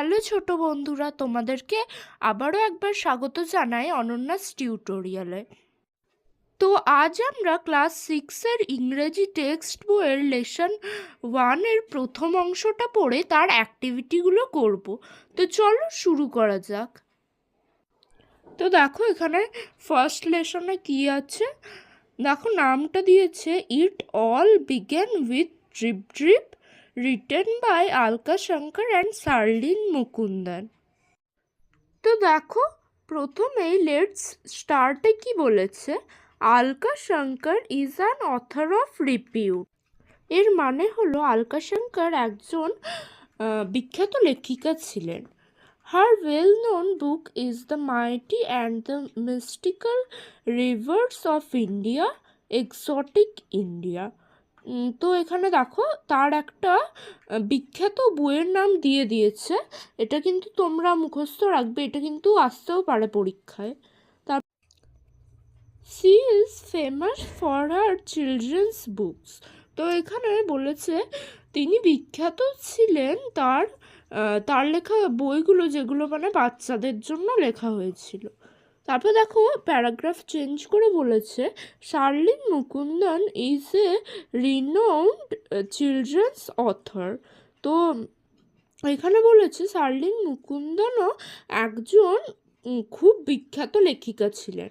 Hello ছোট বন্ধুরা, তোমাদেরকে আবারও একবার স্বাগত জানাই অনন্যাস টিউটোরিয়ালে। তো আজ আমরা ক্লাস 6-এর ইংরেজি টেক্সট বইয়ের লেসন 1-এর প্রথম অংশটা পড়ে তার অ্যাক্টিভিটিগুলো করব। তো চলো শুরু করা যাক। তো দেখো এখানে ফার্স্ট লেসনে কি আছে, দেখো নামটা দিয়েছে it all began with drip drip, written by Alka Shankar and Sharlene Mukundan. তো দেখো প্রথমেই লেটস স্টার্টে কি বলেছে, Alka Shankar is an author of repute. এর মানে হলো আলকা শঙ্কর একজন বিখ্যাত লেখিকা ছিলেন। Her well known book is the mighty and the mystical rivers of India, exotic India. তো এখানে দেখো তার একটা বিখ্যাত বইয়ের নাম দিয়ে দিয়েছে। এটা কিন্তু তোমরা মুখস্থ রাখবে, এটা কিন্তু আসতেও পারে পরীক্ষায়। তার she is famous for her children's books. তো এখানে বলেছে তিনি বিখ্যাত ছিলেন তার লেখা বইগুলো, যেগুলো মানে বাচ্চাদের জন্য লেখা হয়েছিল। তারপর দেখো প্যারাগ্রাফ চেঞ্জ করে বলেছে Sharlin Mukundan is a renowned children's author. তো এখানে বলেছে শার্লিন মুকুন্দনও একজন খুব বিখ্যাত লেখিকা ছিলেন।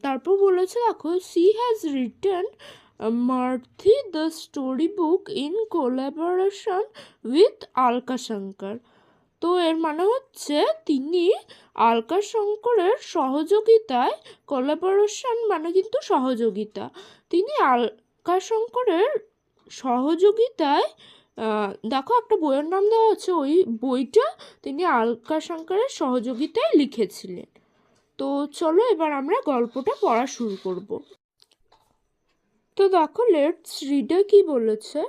তারপর বলেছে দেখো she has written Murthy the story book in collaboration with Alka Shankar. তো এর মানে হচ্ছে তিনি আলকা শঙ্করের সহযোগিতায়, কোলাবোরেশন মানে কিন্তু সহযোগিতা, তিনি আলকা শঙ্করের সহযোগিতায় দেখো একটা বইয়ের নাম দেওয়া আছে, ওই বইটা তিনি আলকা শঙ্করের সহযোগিতায় লিখেছিলেন। তো চলো এবার আমরা গল্পটা পড়া শুরু করব। তো দেখো লেটস রিডে কি বলেছে,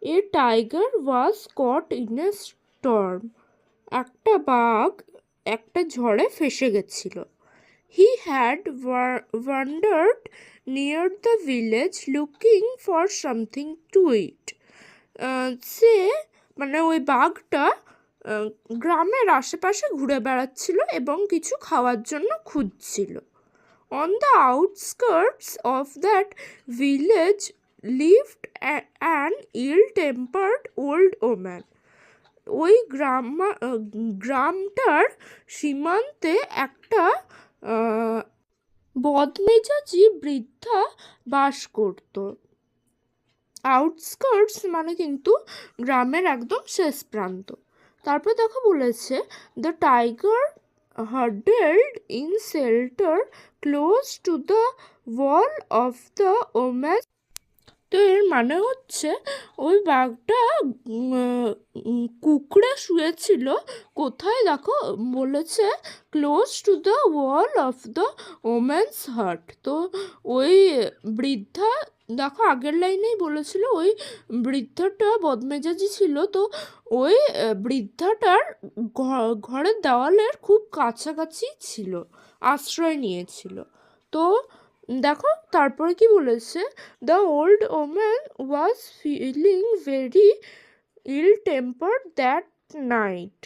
a tiger was caught in a storm. একটা বাঘ একটা ঝড়ে ফেসে গেছিল। He had wandered near the village looking for something to eat. সে মানে ওই বাঘটা গ্রামের আশেপাশে ঘুরে বেড়াচ্ছিল এবং কিছু খাওয়ার জন্য খুঁজছিল। On the outskirts of that village lived an ill tempered old woman. ওই গ্রামটার সীমান্তে একটা বদমেজাজি বৃদ্ধা বাস করত। আউটস্কার্টস মানে কিন্তু গ্রামের একদম শেষ প্রান্ত। তারপর দেখো বলেছে the tiger huddled in shelter close to the wall of the woman's। তো এর মানে হচ্ছে ওই বাঘটা কুকড়ে শুয়েছিল কোথায়, দেখো বলেছে close to the wall of the women's heart. তো ওই বৃদ্ধা, দেখো আগের লাইনেই বলেছিল ওই বৃদ্ধাটা বদমেজাজি ছিল, তো ওই বৃদ্ধাটার ঘরের দেওয়ালের খুব কাছাকাছি ছিল, আশ্রয় নিয়েছিল। তো দেখো তারপরে কি বলেছে, the old woman was feeling very ill tempered that night.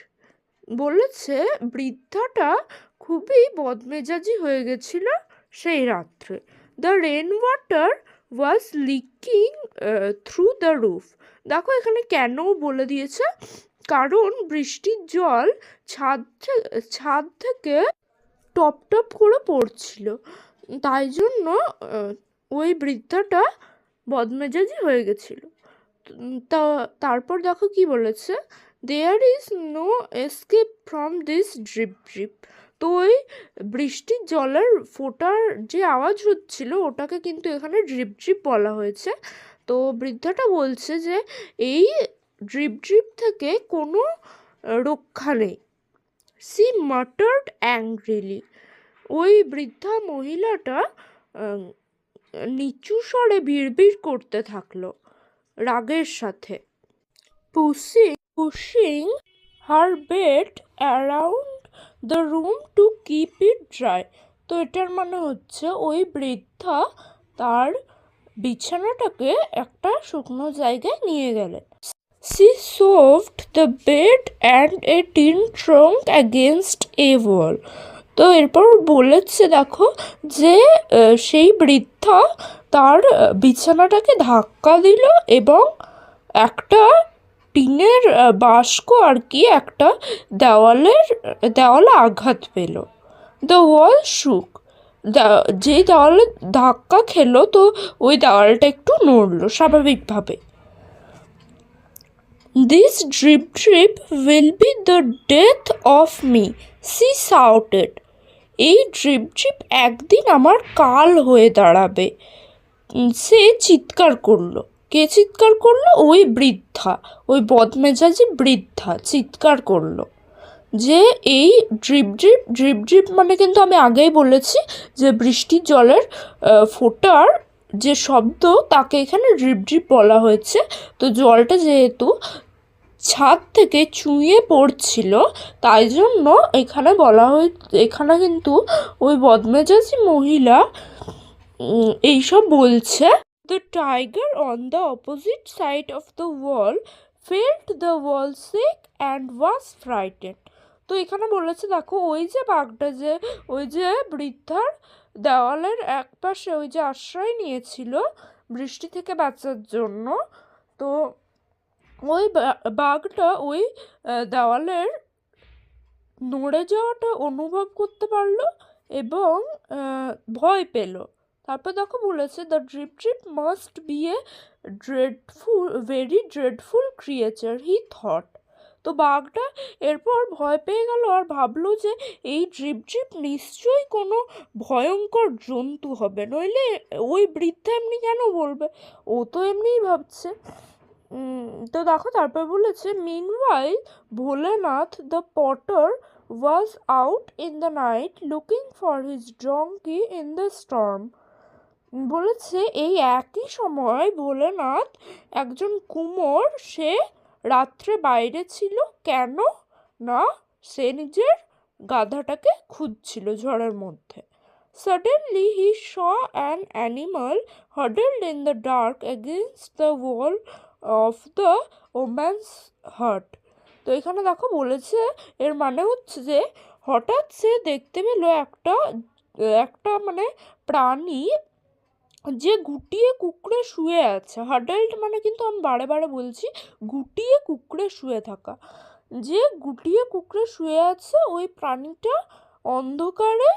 বলেছে বৃদ্ধাটা খুবই বদমেজাজি হয়ে গেছিল সেই রাত্রে। The rain water was leaking through the roof. দেখো এখানে কেন বলে দিয়েছে, কারণ বৃষ্টির জল ছাদ থেকে টপ টপ করে পড়ছিল, তাই জন্য ওই বৃদ্ধাটা বদমেজাজি হয়ে গেছিল। তা তারপর দেখো কি বলেছে, there is no escape from this drip drip. তো ওই বৃষ্টির জলের ফোঁটার যে আওয়াজ হচ্ছিল ওটাকে কিন্তু এখানে ড্রিপ ড্রিপ বলা হয়েছে। তো বৃদ্ধাটা বলছে যে এই ড্রিপ ড্রিপ থেকে কোনো রক্ষা নেই। সি মাটার্ড অ্যাংগ্রিলি। ওই বৃদ্ধা মহিলাটা নিচু স্বরে বিড়বিড় করতে থাকলো রাগের সাথে। Pushing her bed around the room to keep it dry. তো এটার মানে হচ্ছে ওই বৃদ্ধা তার বিছানাটাকে একটা শুকনো জায়গায় নিয়ে গেলেন। She shoved the bed and a tin trunk against a wall. তো এরপর বলেছে দেখো যে সেই বৃদ্ধা তার বিছানাটাকে ধাক্কা দিল এবং একটা টিনের বাস্ক আর কি একটা দেওয়ালে আঘাত পেল। দ্য ওয়াল শুক, যেই দেওয়ালে ধাক্কা খেলো তো ওই দেওয়ালটা একটু নড়লো স্বাভাবিকভাবে। This drip drip will be the death of me, she shouted. এই ড্রিপ ড্রিপ একদিন আমার কাল হয়ে দাঁড়াবে, সে চিৎকার করলো। কে চিৎকার করলো? ওই বৃদ্ধা, ওই বদমেজাজি বৃদ্ধা চিৎকার করলো যে এই ড্রিপ ড্রিপ, ড্রিপ ড্রিপ মানে কিন্তু আমি আগেই বলেছি যে বৃষ্টির জলের ফোঁটার যে শব্দ তাকে এখানে ড্রিপ ড্রিপ বলা হয়েছে। তো জলটা যেহেতু ছাদ থেকে চুঁইয়ে পড়ছিল তাই জন্য এখানে বলা এখানে কিন্তু ওই বদমেজাজি মহিলা এইসব বলছে। The tiger on the opposite side of the wall felt the wall shake and was frightened. তো এখানে বলেছে দেখো ওই যে বাঘটা যে ওই যে বৃদ্ধার দেওয়ালের এক পাশে ওই যে আশ্রয় নিয়েছিল বৃষ্টি থেকে বাঁচার জন্য, তো ওই বাঘটা ওই দেওয়ালের নড়ে যাওয়াটা অনুভব করতে পারলো এবং ভয় পেল। তারপর দেখো বলেছে the drip drip must B a very dreadful creature he thought. তো বাঘটা এরপর ভয় পেয়ে গেল আর ভাবলো যে এই ড্রিপ ড্রিপ নিশ্চয়ই কোনো ভয়ঙ্কর জন্তু হবে, নইলে ওই বৃদ্ধা এমনি কেন বলবে, ও তো এমনিই ভাবছে। তো দেখো তারপর বলেছে meanwhile Bholenath the Potter was out in the night looking for his donkey in the storm. বলেছে এই একই সময় ভোলেনাথ একজন কুমোর, সে রাত্রে বাইরে ছিল, কেন না সে নিজের গাধাটাকে খুঁজছিল ঝড়ের মধ্যে। Suddenly he saw an animal huddled in the dark against the wall of the woman's hut. তো এখানে দেখো বলেছে এর মানে হচ্ছে যে হঠাৎ সে দেখতে পেল একটা মানে প্রাণী যে গুটিয়ে কুকড়ে শুয়ে আছে। হাডেলড মানে কিন্তু আমি বারে বারে বলছি গুটিয়ে কুকড়ে শুয়ে থাকা, যে গুটিয়ে কুকড়ে শুয়ে আছে ওই প্রাণীটা অন্ধকারে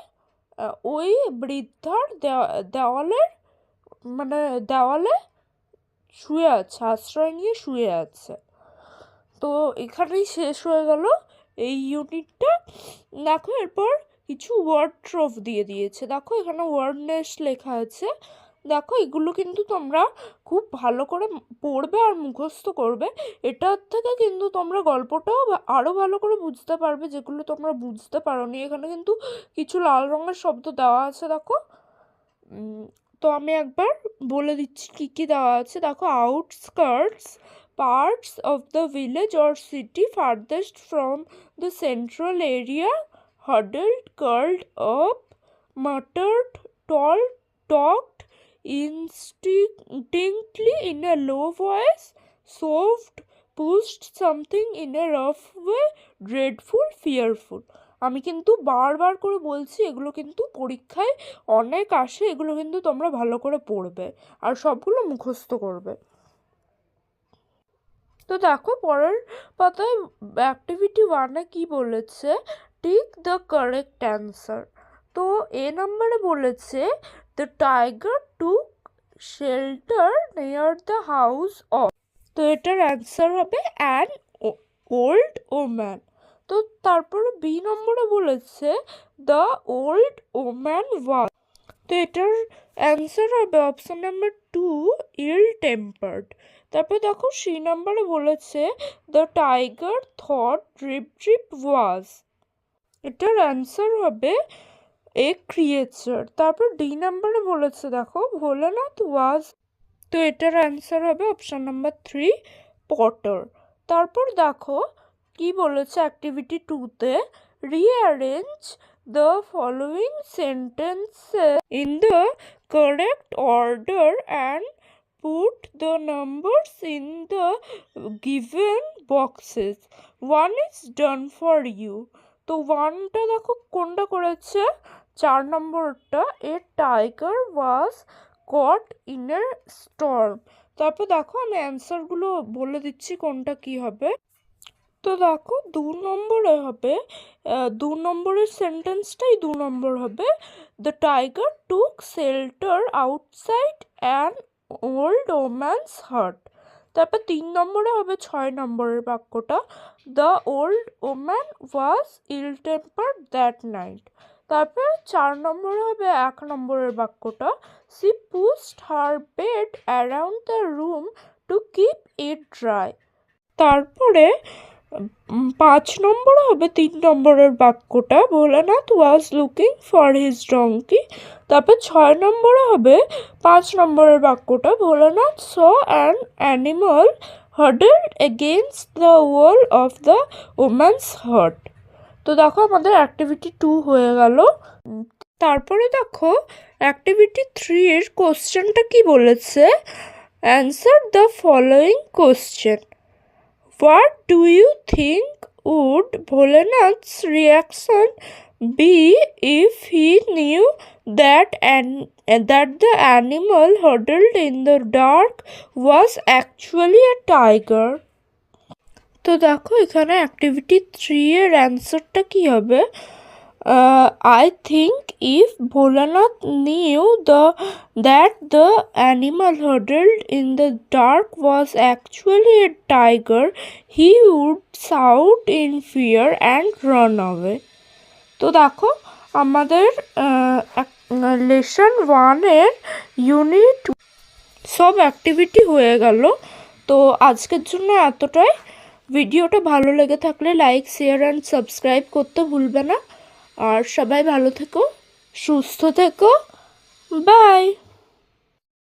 ওই বৃদ্ধার দেওয়ালে শুয়ে আছে, আশ্রয় নিয়ে শুয়ে আছে। তো এখানেই শেষ হয়ে গেল এই ইউনিটটা। দেখো এরপর কিছু ওয়ার্ড ট্রফ দিয়ে দিয়েছে, দেখো এখানে ওয়ার্ড নেস্ট লেখা আছে। দেখো এগুলো কিন্তু তোমরা খুব ভালো করে পড়বে আর মুখস্থ করবে, এটার থেকে কিন্তু তোমরা গল্পটাও আরও ভালো করে বুঝতে পারবে যেগুলো তোমরা বুঝতে পারোনি। এখানে কিন্তু কিছু লাল রঙের শব্দ দেওয়া আছে দেখো। তো আমি একবার বলে দিচ্ছি কী কী দেওয়া আছে। দেখো outskirts, parts of the village or city farthest from the central area, huddled, curled up, muttered, talked indistinctly in a low voice, shoved, pushed something in a rough way, dreadful, fearful. আমি কিন্তু বারবার করে বলছি এগুলো কিন্তু পরীক্ষায় অনেক আসে, এগুলো কিন্তু তোমরা ভালো করে পড়বে আর সবগুলো মুখস্থ করবে। তো দেখো পরের পাতায় অ্যাক্টিভিটি 1-এ কি বলেছে, টিক দ্য কারেক্ট অ্যান্সার। তো এ নম্বরে বলেছে the tiger took shelter near the house of. তো এটার অ্যান্সার হবে অ্যান ওল্ড ওম্যান। তো তারপরে বি নম্বরে বলেছে দ্য ওল্ড ওম্যান ওয়াজ। তো এটার অ্যান্সার হবে অপশন নাম্বার 2 ইল টেম্পার্ড। তারপর দেখো সি নাম্বারে বলেছে the tiger thought drip drip was, এটার অ্যান্সার হবে এ ক্রিয়েচার। তারপর ডি নাম্বারে বলেছে দেখো ভোলেনাথ ওয়াজ, তো এটার অ্যান্সার হবে অপশন নাম্বার 3 পটার। তারপর দেখো কি বলেছে অ্যাক্টিভিটি 2-তে, rearrange the following sentences in the correct order and put the numbers in the given boxes. One is done for you. তো ওয়ানটা দেখো কোনটা করেছে, 4 নম্বরটা, a tiger was caught in a storm. তারপর দেখো আমি অ্যান্সারগুলো বলে দিচ্ছি কোনটা কি হবে। তো দেখো 2 নম্বরে হবে, 2 নম্বরের সেন্টেন্সটাই 2 নম্বর হবে, the tiger took shelter outside an old woman's hut. তারপর 3 নম্বরে হবে 6 নম্বরের বাক্যটা, the old woman was ill tempered that night. তারপর 4 নম্বরে হবে 1 নম্বরের বাক্যটা, she pushed her bed around the room to keep it dry. তারপরে 5 নম্বরে হবে 3 নম্বরের বাক্যটা, Bholanath was looking for his donkey. তারপর 6 নম্বরে হবে 5 নম্বরের বাক্যটা, Bholanath saw an animal huddled against the wall of the woman's hut. তো দেখো আমাদের অ্যাক্টিভিটি 2 হয়ে গেল। তারপরে দেখো অ্যাক্টিভিটি 3 এর কোশ্চেনটা কি বলেছে, answer the following question. What do you think would Bholenath's reaction be if he knew that the animal huddled in the dark was actually a tiger? তো দেখো এখানে অ্যাক্টিভিটি 3 এর অ্যান্সারটা কি হবে, I think if Bholanath knew that the animal huddled in the dark was actually a tiger, he would shout in fear and run away. তো দেখো আমাদের লেসন 1 এর ইউনিট সব অ্যাক্টিভিটি হয়ে গেল। তো আজকের জন্য এতটাই। ভিডিওটা ভালো লেগে থাকলে লাইক, শেয়ার অ্যান্ড সাবস্ক্রাইব করতে ভুলবে না। আর সবাই ভালো থেকো, সুস্থ থেকো, বাই।